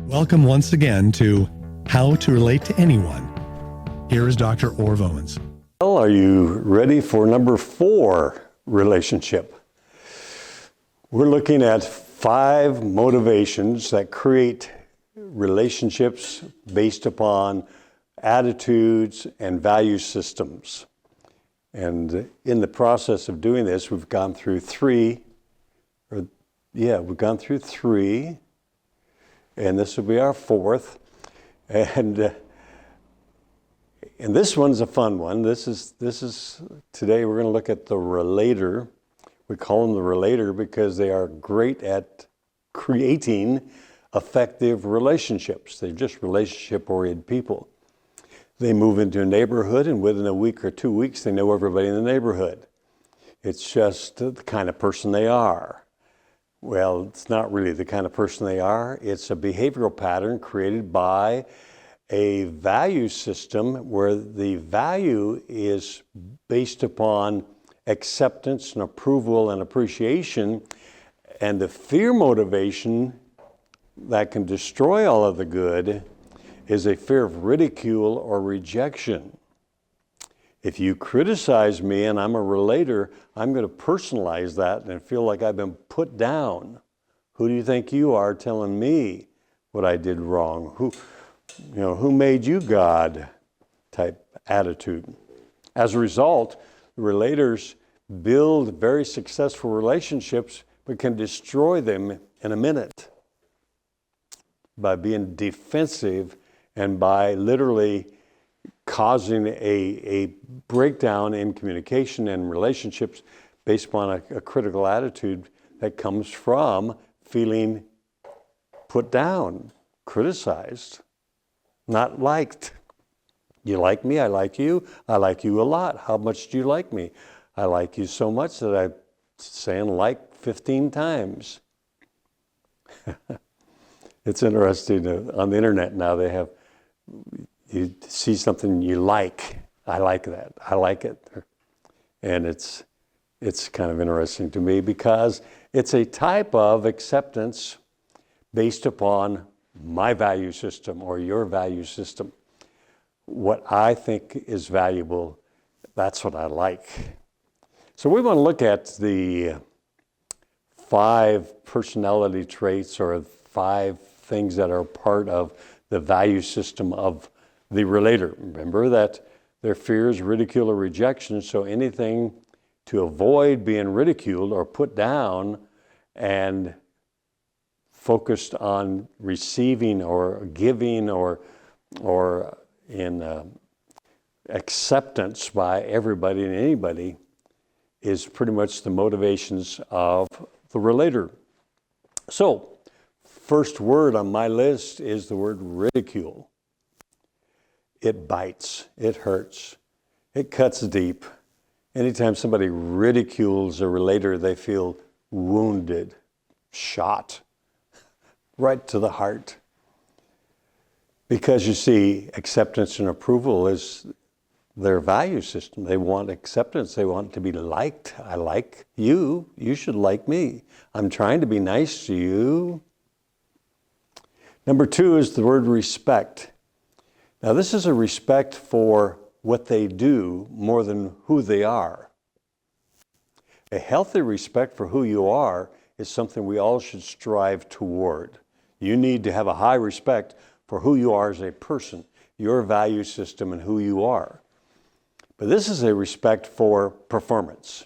Welcome once again to How to Relate to Anyone. Here is Dr. Orv Owens. Well, are you ready for number 4, relationship? We're looking at 5 motivations that create relationships based upon attitudes and value systems. And in the process of doing this, we've gone through 3, and this will be our 4th. And this one's a fun one. This is today we're going to look at the relator. We call them the relator because they are great at creating effective relationships. They're just relationship-oriented people. They move into a neighborhood, and within a week or 2 weeks, they know everybody in the neighborhood. It's just the kind of person they are. Well, it's not really the kind of person they are. It's a behavioral pattern created by a value system where the value is based upon acceptance and approval and appreciation, and the fear motivation that can destroy all of the good is a fear of ridicule or rejection. If you criticize me and I'm a relator, I'm going to personalize that and feel like I've been put down. Who do you think you are telling me what I did wrong? Who made you God type attitude? As a result, relators build very successful relationships but can destroy them in a minute by being defensive and by literally causing a breakdown in communication and relationships based upon a critical attitude that comes from feeling put down, criticized, not liked. You like me, I like you a lot. How much do you like me? I like you so much that I'm saying like 15 times. It's interesting, on the internet now they have, you see something you like, I like that, I like it. And it's kind of interesting to me because it's a type of acceptance based upon my value system or your value system. What I think is valuable, that's what I like. So we want to look at the 5 personality traits or 5 things that are part of the value system of the relator. Remember that their fear is ridicule or rejection, so anything to avoid being ridiculed or put down and focused on receiving or giving or in acceptance by everybody and anybody is pretty much the motivations of the relator. So, first word on my list is the word ridicule. It bites, it hurts, it cuts deep. Anytime somebody ridicules a relator, they feel wounded, shot, right to the heart. Because you see, acceptance and approval is their value system. They want acceptance, they want to be liked. I like you, you should like me. I'm trying to be nice to you. Number 2 is the word respect. Now this is a respect for what they do more than who they are. A healthy respect for who you are is something we all should strive toward. You need to have a high respect for who you are as a person, your value system and who you are. But this is a respect for performance.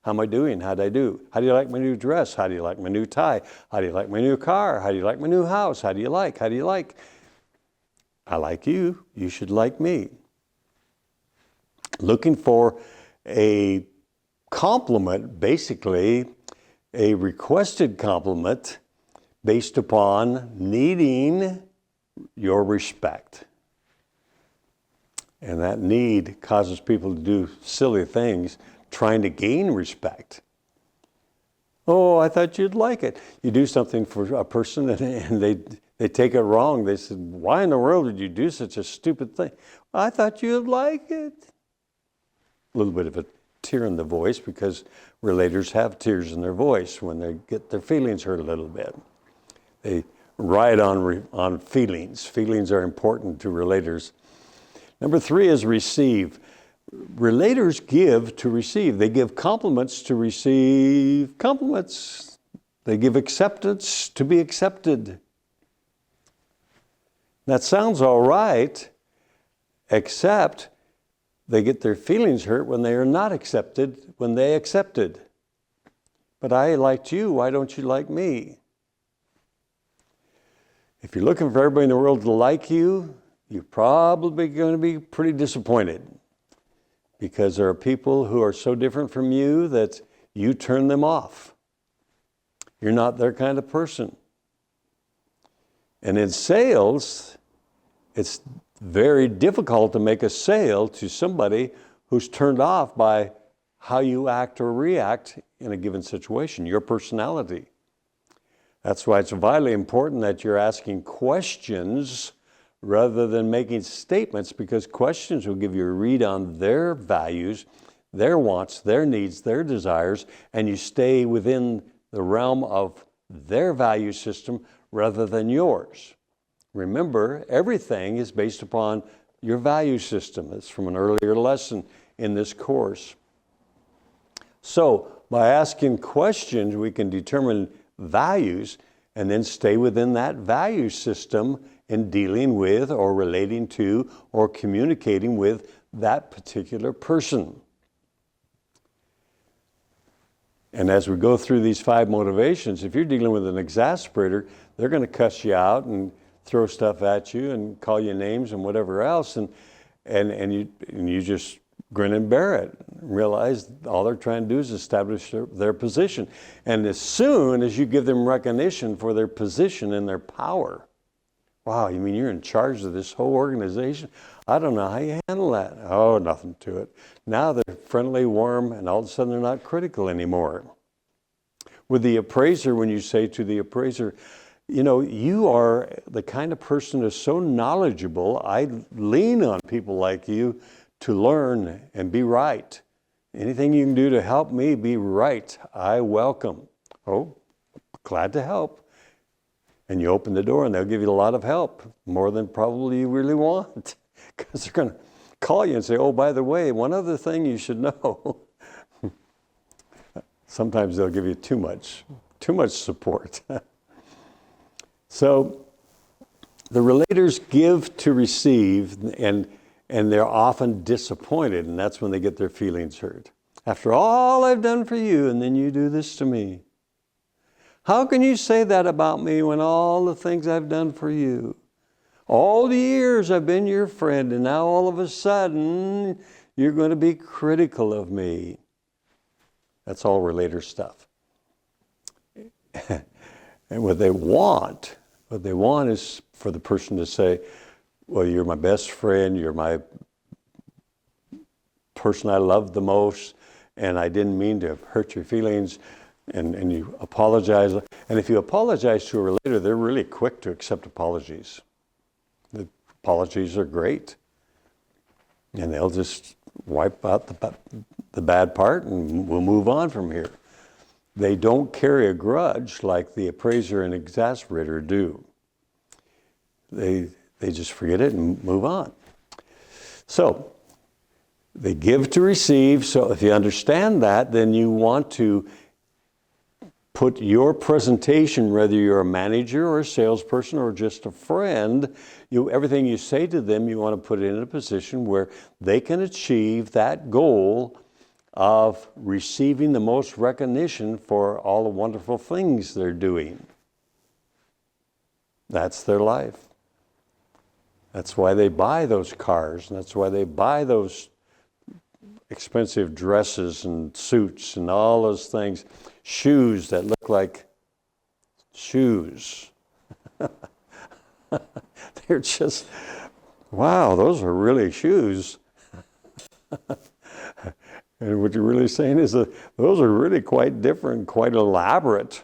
How am I doing? How'd I do? How do you like my new dress? How do you like my new tie? How do you like my new car? How do you like my new house? How do you like? How do you like? I like you. You should like me. Looking for a compliment, basically a requested compliment based upon needing your respect. And that need causes people to do silly things trying to gain respect. Oh, I thought you'd like it. You do something for a person and they take it wrong. They said, why in the world did you do such a stupid thing? I thought you'd like it. A little bit of a tear in the voice because relators have tears in their voice when they get their feelings hurt a little bit. They right on feelings. Feelings are important to relators. Number 3 is receive. Relators give to receive. They give compliments to receive compliments. They give acceptance to be accepted. That sounds all right, except they get their feelings hurt when they are not accepted, when they accepted. But I liked you, why don't you like me? If you're looking for everybody in the world to like you, you're probably going to be pretty disappointed, because there are people who are so different from you that you turn them off. You're not their kind of person. And in sales, it's very difficult to make a sale to somebody who's turned off by how you act or react in a given situation, your personality. That's why it's vitally important that you're asking questions rather than making statements, because questions will give you a read on their values, their wants, their needs, their desires, and you stay within the realm of their value system rather than yours. Remember, everything is based upon your value system. It's from an earlier lesson in this course. So, by asking questions, we can determine values and then stay within that value system in dealing with or relating to or communicating with that particular person. And as we go through these 5 motivations, if you're dealing with an exasperator, they're going to cuss you out and throw stuff at you and call you names and whatever else, and you just grin and bear it. Realize all they're trying to do is establish their position. And as soon as you give them recognition for their position and their power, wow, you mean you're in charge of this whole organization? I don't know how you handle that. Oh, nothing to it. Now they're friendly, warm, and all of a sudden they're not critical anymore. With the appraiser, when you say to the appraiser, you know, you are the kind of person who's so knowledgeable, I lean on people like you to learn and be right. Anything you can do to help me be right, I welcome. Oh, glad to help. And you open the door and they'll give you a lot of help, more than probably you really want. Because they're going to call you and say, oh, by the way, one other thing you should know. Sometimes they'll give you too much support. So the relators give to receive, and they're often disappointed, and that's when they get their feelings hurt. After all I've done for you, and then you do this to me. How can you say that about me when all the things I've done for you? All the years I've been your friend, and now all of a sudden you're going to be critical of me. That's all relator stuff. And what they want is for the person to say, well, you're my best friend, you're my person I love the most, and I didn't mean to hurt your feelings, and you apologize. And if you apologize to a relator, they're really quick to accept apologies. The apologies are great. And they'll just wipe out the bad part and we'll move on from here. They don't carry a grudge like the appraiser and exasperator do. They just forget it and move on. So they give to receive. So if you understand that, then you want to put your presentation, whether you're a manager or a salesperson or just a friend, everything you say to them, you want to put it in a position where they can achieve that goal of receiving the most recognition for all the wonderful things they're doing. That's their life. That's why they buy those cars, and that's why they buy those expensive dresses and suits and all those things. Shoes that look like shoes. They're just, wow, those are really shoes. And what you're really saying is that those are really quite different, quite elaborate,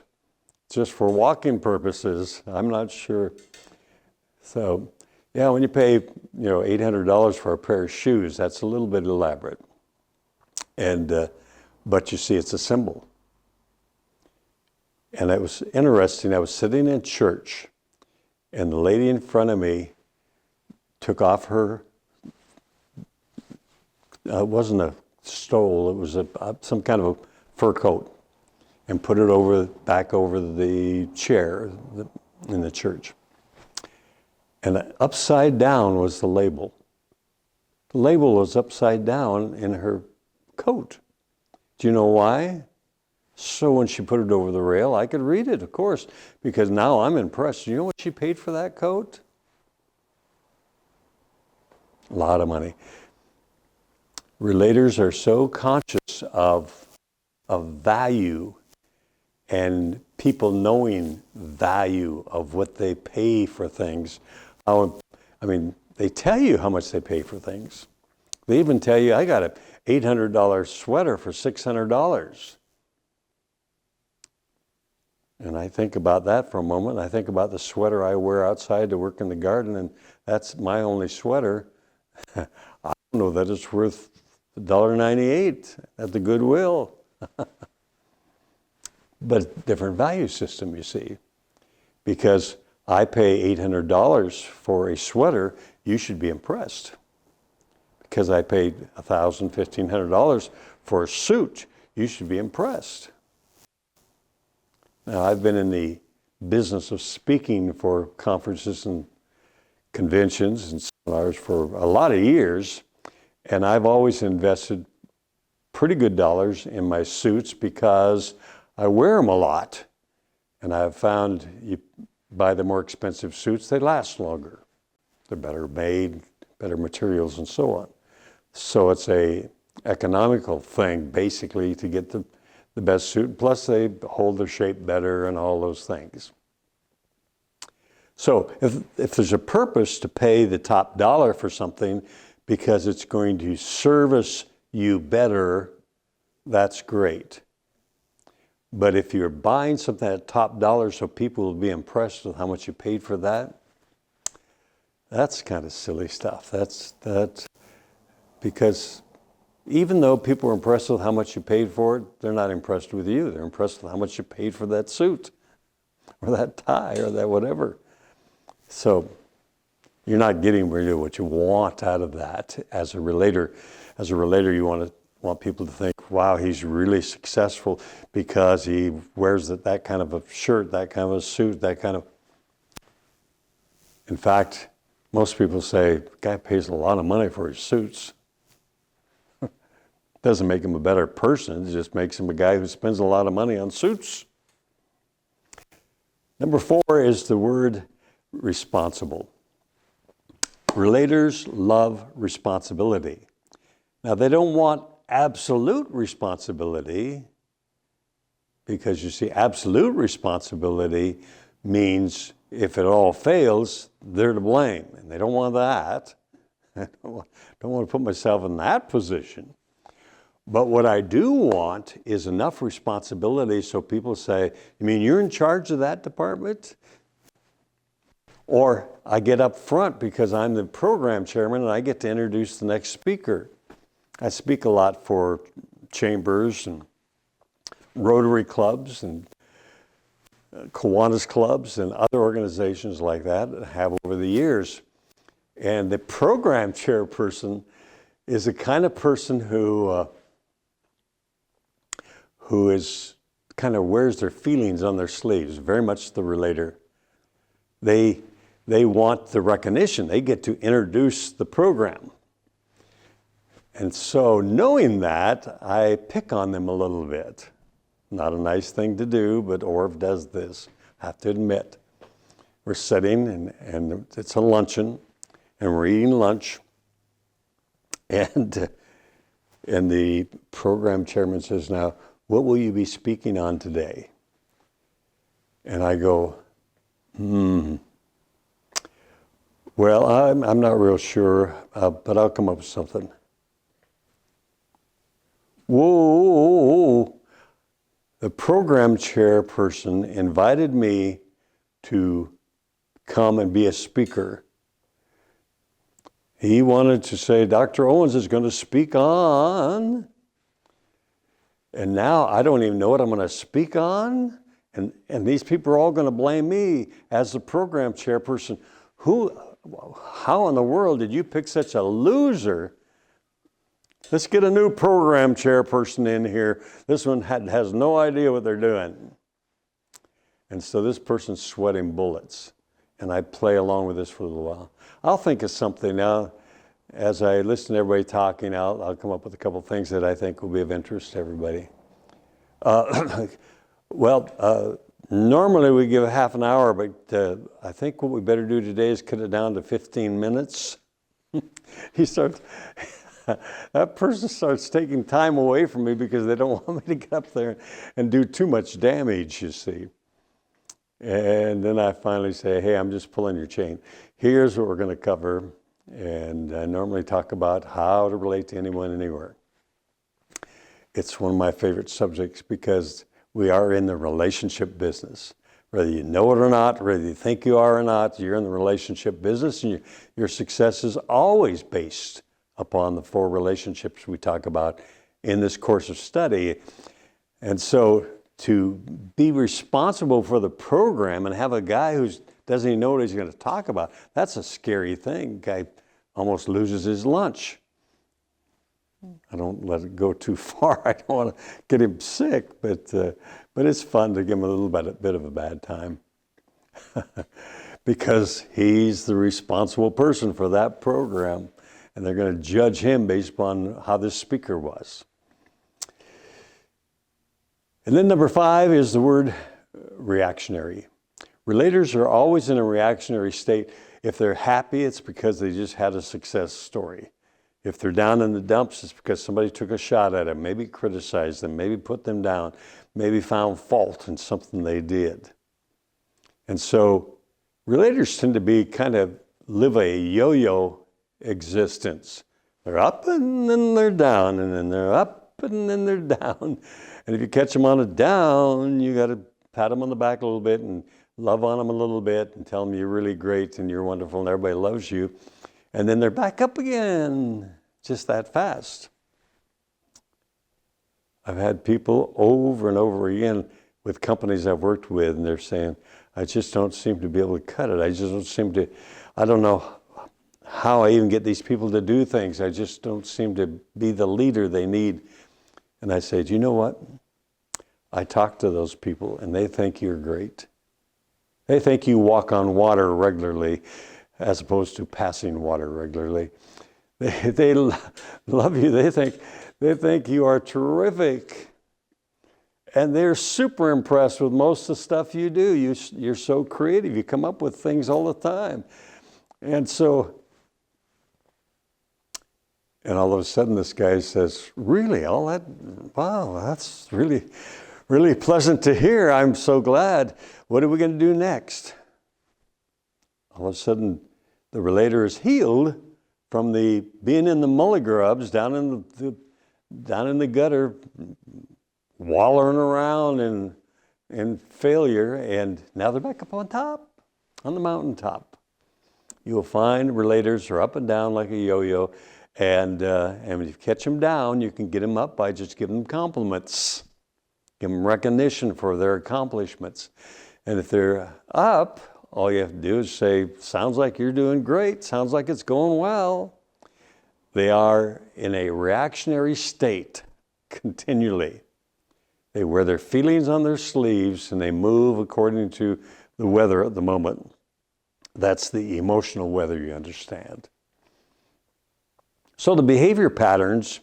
just for walking purposes. I'm not sure. So, yeah, when you pay, $800 for a pair of shoes, that's a little bit elaborate. And, but you see, it's a symbol. And it was interesting. I was sitting in church, And the lady in front of me took off her, it wasn't a stole, it was some kind of a fur coat, and put it back over the chair in the church. And upside down was the label. The label was upside down in her coat. Do you know why? So when she put it over the rail, I could read it, of course, because now I'm impressed. Do you know what she paid for that coat? A lot of money. Relators are so conscious of value and people knowing value of what they pay for things. They tell you how much they pay for things. They even tell you, I got an $800 sweater for $600. And I think about that for a moment. I think about the sweater I wear outside to work in the garden, and that's my only sweater. I don't know that it's worth $1.98 at the Goodwill. But different value system, you see. Because I pay $800 for a sweater, you should be impressed. Because I paid $1,000, $1,500 for a suit, you should be impressed. Now, I've been in the business of speaking for conferences and conventions and seminars for a lot of years, and I've always invested pretty good dollars in my suits because I wear them a lot. And I've found you buy the more expensive suits, they last longer. They're better made, better materials, and so on. So it's a economical thing, basically, to get the best suit. Plus, they hold their shape better and all those things. So if there's a purpose to pay the top dollar for something because it's going to service you better, that's great. But if you're buying something at top dollar so people will be impressed with how much you paid for that, that's kind of silly stuff. That's because even though people are impressed with how much you paid for it, they're not impressed with you. They're impressed with how much you paid for that suit or that tie or that whatever. So you're not getting really what you want out of that as a relator. As a relator, you want people to think, wow, he's really successful because he wears that kind of a shirt, that kind of a suit, that kind of... In fact, most people say, the guy pays a lot of money for his suits. Doesn't make him a better person, it just makes him a guy who spends a lot of money on suits. Number 4 is the word responsible. Relators love responsibility. Now, they don't want absolute responsibility because, you see, absolute responsibility means if it all fails, they're to blame. And they don't want that. I don't want to put myself in that position. But what I do want is enough responsibility so people say, you mean you're in charge of that department? Or I get up front because I'm the program chairman and I get to introduce the next speaker. I speak a lot for chambers and Rotary clubs and Kiwanis clubs and other organizations like that have over the years. And the program chairperson is the kind of person who is kind of wears their feelings on their sleeves, very much the relator. They want the recognition. They get to introduce the program. And so knowing that, I pick on them a little bit. Not a nice thing to do, but Orv does this, I have to admit. We're sitting and it's a luncheon and we're eating lunch. And the program chairman says, now, what will you be speaking on today? And I go, well, I'm not real sure, but I'll come up with something. Whoa. The program chairperson invited me to come and be a speaker. He wanted to say, Dr. Owens is going to speak on... And now I don't even know what I'm going to speak on, And these people are all going to blame me as the program chairperson. How in the world did you pick such a loser? Let's get a new program chairperson in here. This one has no idea what they're doing. And so this person's sweating bullets. And I play along with this for a little while. I'll think of something now. As I listen to everybody talking, I'll come up with a couple things that I think will be of interest to everybody. Normally we give a half an hour, but I think what we better do today is cut it down to 15 minutes. That person starts taking time away from me because they don't want me to get up there and do too much damage, you see. And then I finally say, hey, I'm just pulling your chain. Here's what we're going to cover. And I normally talk about how to relate to anyone, anywhere. It's one of my favorite subjects because we are in the relationship business. Whether you know it or not, whether you think you are or not, you're in the relationship business, and your success is always based upon the 4 relationships we talk about in this course of study. And so to be responsible for the program and have a guy who doesn't even know what he's going to talk about, that's a scary thing. Guy almost loses his lunch. I don't let it go too far. I don't want to get him sick, but it's fun to give him a little bit of a bad time because he's the responsible person for that program, and they're going to judge him based upon how this speaker was. And then number 5 is the word reactionary. Relators are always in a reactionary state. If they're happy, it's because they just had a success story. If they're down in the dumps, it's because somebody took a shot at them, maybe criticized them, maybe put them down, maybe found fault in something they did. And so relators tend to be live a yo-yo existence. They're up and then they're down, and then they're up and then they're down. And if you catch them on a down, you got to pat them on the back a little bit and love on them a little bit and tell them you're really great and you're wonderful and everybody loves you. And then they're back up again, just that fast. I've had people over and over again with companies I've worked with, and they're saying, I just don't seem to be able to cut it. I don't know how I even get these people to do things. I just don't seem to be the leader they need. And I say, do you know what? I talk to those people and they think you're great. They think you walk on water regularly as opposed to passing water regularly. They love you. They think you are terrific. And they're super impressed with most of the stuff you do. You're so creative. You come up with things all the time. And all of a sudden this guy says, really, all that? Wow, that's really, really pleasant to hear. I'm so glad. What are we going to do next? All of a sudden, the relator is healed from being in the mully grubs down in the gutter, wallowing around in failure, and now they're back up on top, on the mountaintop. You will find relators are up and down like a yo-yo, and if you catch them down, you can get them up by just giving them compliments, give them recognition for their accomplishments, and if they're up, all you have to do is say, sounds like you're doing great, sounds like it's going well. They are in a reactionary state continually. They wear their feelings on their sleeves and they move according to the weather at the moment. That's the emotional weather, you understand. So the behavior patterns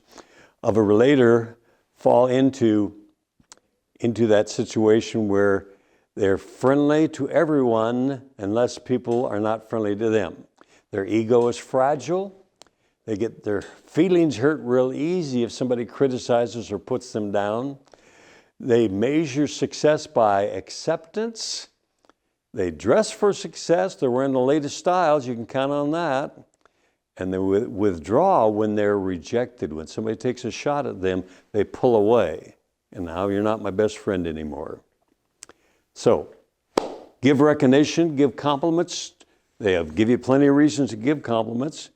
of a relator fall into that situation where they're friendly to everyone unless people are not friendly to them. Their ego is fragile. They get their feelings hurt real easy if somebody criticizes or puts them down. They measure success by acceptance. They dress for success. They're wearing the latest styles. You can count on that. And they withdraw when they're rejected. When somebody takes a shot at them, they pull away. And now you're not my best friend anymore. So, give recognition, give compliments. They give you plenty of reasons to give compliments.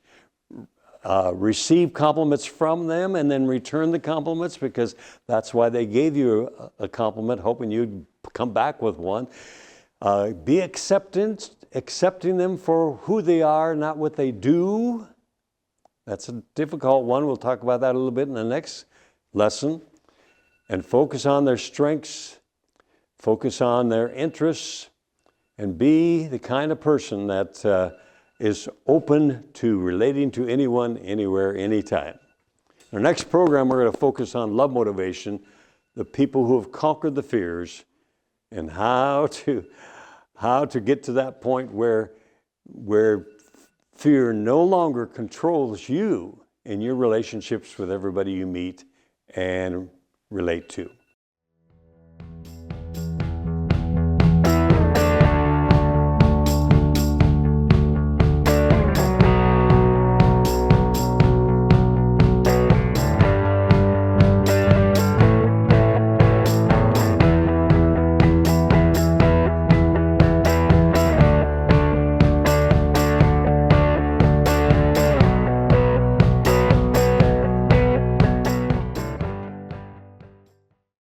receive compliments from them and then return the compliments, because that's why they gave you a compliment, hoping you'd come back with one. Be accepting them for who they are, not what they do. That's a difficult one. We'll talk about that a little bit in the next lesson. And focus on their strengths, focus on their interests, and be the kind of person that is open to relating to anyone, anywhere, anytime. In our next program, we're going to focus on love motivation, the people who have conquered the fears, and how to get to that point where fear no longer controls you in your relationships with everybody you meet and relate to.